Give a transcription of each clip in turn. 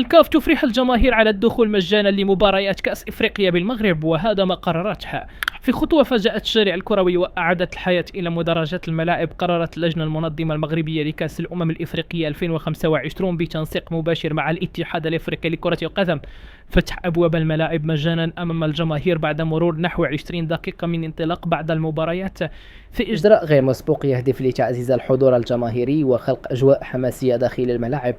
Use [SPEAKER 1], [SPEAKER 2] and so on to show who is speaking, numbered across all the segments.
[SPEAKER 1] الكاف تفرح الجماهير على الدخول مجانا لمباريات كأس إفريقيا بالمغرب، وهذا ما قررتها في خطوة فاجأت الشارع الكروي وأعادت الحياة إلى مدرجات الملاعب. قررت اللجنة المنظمة المغربية لكأس الأمم الإفريقية 2025 بتنسيق مباشر مع الاتحاد الإفريقي لكرة القدم فتح أبواب الملاعب مجانا أمام الجماهير بعد مرور نحو 20 دقيقة من انطلاق بعض المباريات
[SPEAKER 2] في إجراء غير مسبوق يهدف لتعزيز الحضور الجماهيري وخلق أجواء حماسية داخل الملاعب.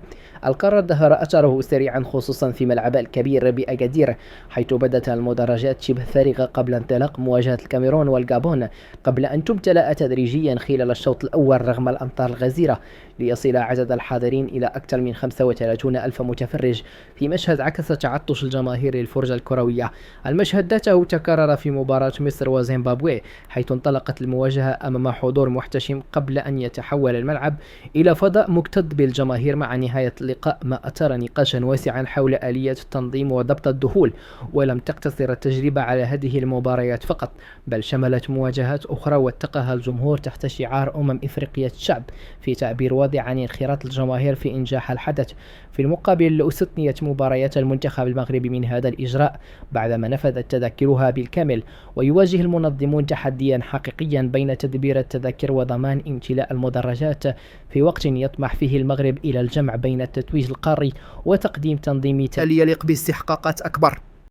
[SPEAKER 2] القرار ظهر أثره سريعا خصوصا في ملعب الكبير بأكادير، حيث بدت المدرجات شبه فارغة قبل انطلاق مواجهة الكاميرون والغابون، قبل أن تمتلأ تدريجيا خلال الشوط الأول رغم الأمطار الغزيرة، ليصل عدد الحاضرين إلى أكثر من 35 ألف متفرج في مشهد عكس تعطش الجماهير للفرجة الكروية. المشهد ذاته تكرر في مباراة مصر وزيمبابوي، حيث انطلقت المواجهة أمام حضور محتشم قبل أن يتحول الملعب إلى فضاء مكتظ بالجماهير. مع نهاية اللقاء ما أثار نقاشا واسعا حول آلية التنظيم وضبط الدخول، ولم تقتصر التجربة على هذه المباريات فقط، بل شملت مواجهات أخرى واتقاها الجمهور تحت شعار إفريقيا الشعب، في تعبير واضح عن انخراط الجماهير في إنجاح الحدث. في المقابل استثنيت مباريات المنتخب المغربي من هذا الإجراء بعدما نفذت تذاكرها بالكامل، ويواجه المنظمون تحديا حقيقيا بين تدبير التذاكر وضمان امتلاء المدرجات في وقت يطمح فيه المغرب إلى الجمع بين التتويج القاري وتقديم تنظيم يليق باستحقاقات أكبر.